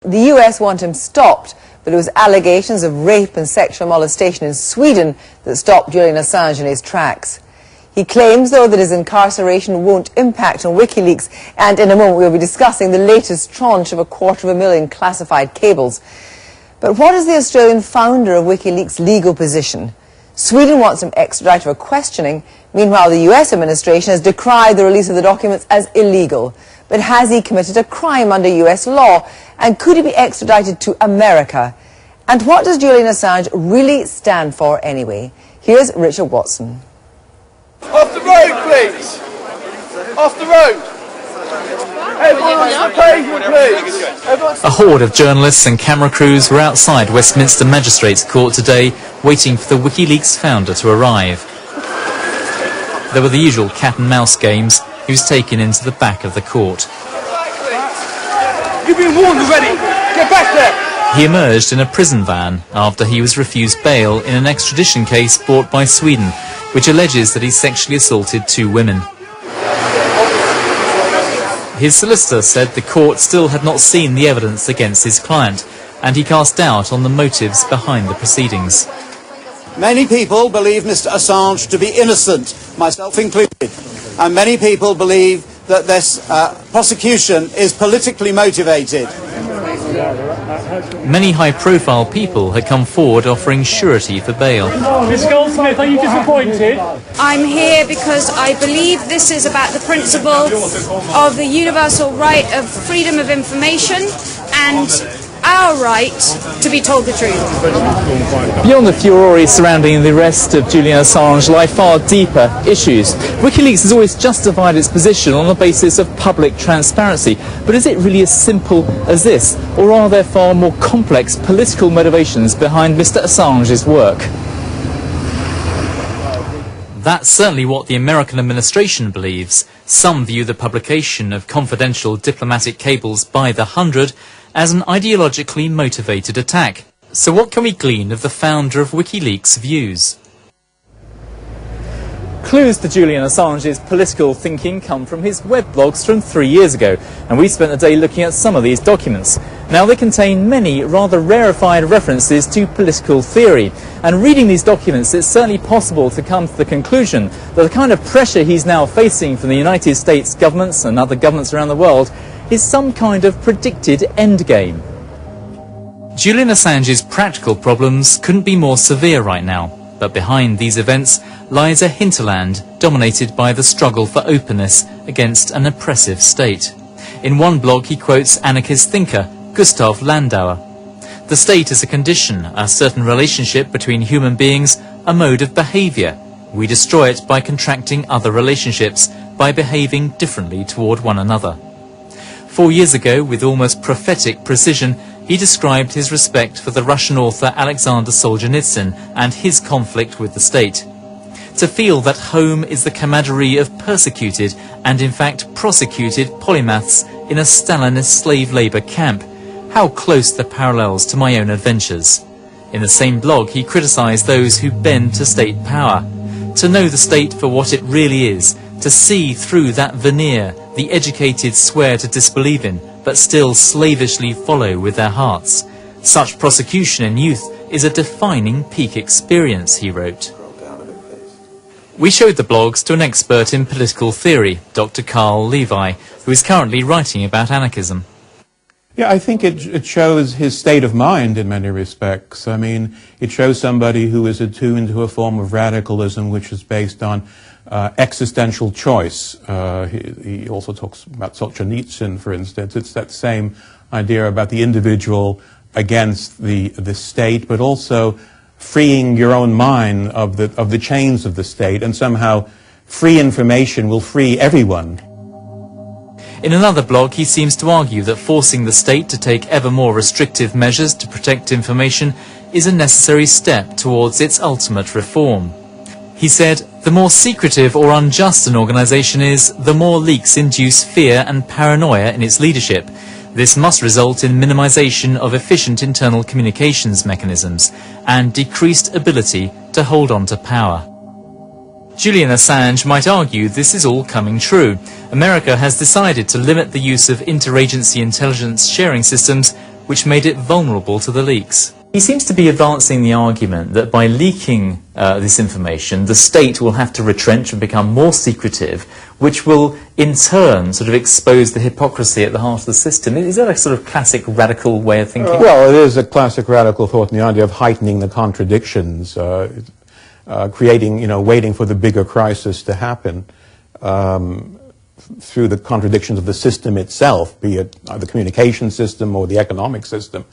The US want him stopped, but it was allegations of rape and sexual molestation in Sweden that stopped Julian Assange in his tracks. He claims, though, that his incarceration won't impact on Wikileaks, and in a moment we'll be discussing the latest tranche of 250,000 classified cables. But what is the Australian founder of Wikileaks' legal position? Sweden wants him extradited for questioning. Meanwhile, the US administration has decried the release of the documents as illegal. But has he committed a crime under US law? And could he be extradited to America? And what does Julian Assange really stand for anyway? Here's Richard Watson. Off the road, please! Off the road! Everyone on the pavement, please! A horde of journalists and camera crews were outside Westminster Magistrates Court today, waiting for the Wikileaks founder to arrive. There were the usual cat and mouse games. He was taken into the back of the court. You've been warned already! Get back there! He emerged in a prison van after he was refused bail in an extradition case brought by Sweden, which alleges that he sexually assaulted 2 women. His solicitor said the court still had not seen the evidence against his client, and he cast doubt on the motives behind the proceedings. Many people believe Mr. Assange to be innocent, myself included, and many people believe that this prosecution is politically motivated. Many high-profile people had come forward offering surety for bail. Ms. Goldsmith, are you disappointed? I'm here because I believe this is about the principle of the universal right of freedom of information and our right to be told the truth. Beyond the furore surrounding the arrest of Julian Assange lie far deeper issues. Wikileaks has always justified its position on the basis of public transparency. But is it really as simple as this? Or are there far more complex political motivations behind Mr. Assange's work? That's certainly what the American administration believes. Some view the publication of confidential diplomatic cables by the hundred as an ideologically motivated attack. So what can we glean of the founder of Wikileaks' views? Clues to Julian Assange's political thinking come from his web blogs from 3 years ago, and we spent a day looking at some of these documents. Now, they contain many rather rarefied references to political theory, and reading these documents, it's certainly possible to come to the conclusion that the kind of pressure he's now facing from the United States governments and other governments around the world is some kind of predicted endgame. Julian Assange's practical problems couldn't be more severe right now, but behind these events lies a hinterland dominated by the struggle for openness against an oppressive state. In one blog he quotes anarchist thinker Gustav Landauer. The state is a condition, a certain relationship between human beings, a mode of behaviour. We destroy it by contracting other relationships, by behaving differently toward one another. 4 years ago, with almost prophetic precision, he described his respect for the Russian author Alexander Solzhenitsyn and his conflict with the state. To feel that home is the camaraderie of persecuted and in fact prosecuted polymaths in a Stalinist slave labour camp. How close the parallels to my own adventures. In the same blog he criticised those who bend to state power. To know the state for what it really is, to see through that veneer the educated swear to disbelieve in, but still slavishly follow with their hearts. Such prosecution in youth is a defining peak experience, he wrote. We showed the blogs to an expert in political theory, Dr. Carl Levi, who is currently writing about anarchism. Yeah, I think it shows his state of mind in many respects. I mean, it shows somebody who is attuned to a form of radicalism which is based on existential choice. He also talks about Solzhenitsyn, for instance. It's that same idea about the individual against the state, but also freeing your own mind of the chains of the state, and somehow free information will free everyone. In another blog, he seems to argue that forcing the state to take ever more restrictive measures to protect information is a necessary step towards its ultimate reform. He said, the more secretive or unjust an organisation is, the more leaks induce fear and paranoia in its leadership. This must result in minimisation of efficient internal communications mechanisms and decreased ability to hold on to power. Julian Assange might argue this is all coming true. America has decided to limit the use of interagency intelligence sharing systems, which made it vulnerable to the leaks. He seems to be advancing the argument that by leaking this information, the state will have to retrench and become more secretive, which will in turn sort of expose the hypocrisy at the heart of the system. Is that a sort of classic radical way of thinking? Well, it is a classic radical thought in the idea of heightening the contradictions, creating, waiting for the bigger crisis to happen through the contradictions of the system itself, be it the communication system or the economic system.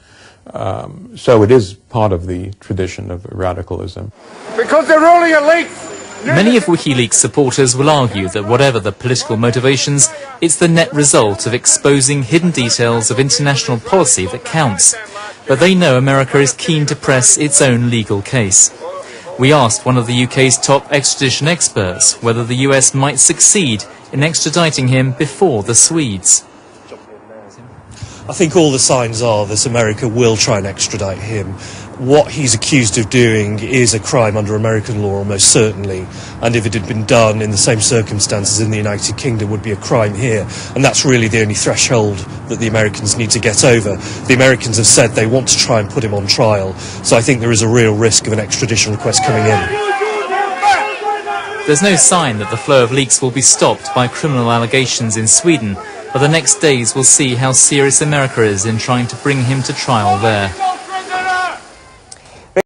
So it is part of the tradition of radicalism. Because they're rolling a leak! Many of WikiLeaks supporters will argue that whatever the political motivations, it's the net result of exposing hidden details of international policy that counts. But they know America is keen to press its own legal case. We asked one of the UK's top extradition experts whether the US might succeed in extraditing him before the Swedes. I think all the signs are that America will try and extradite him. What he's accused of doing is a crime under American law, almost certainly, and if it had been done in the same circumstances in the United Kingdom, would be a crime here, and that's really the only threshold that the Americans need to get over. The Americans have said they want to try and put him on trial, so I think there is a real risk of an extradition request coming in. There's no sign that the flow of leaks will be stopped by criminal allegations in Sweden, but the next days will see how serious America is in trying to bring him to trial there.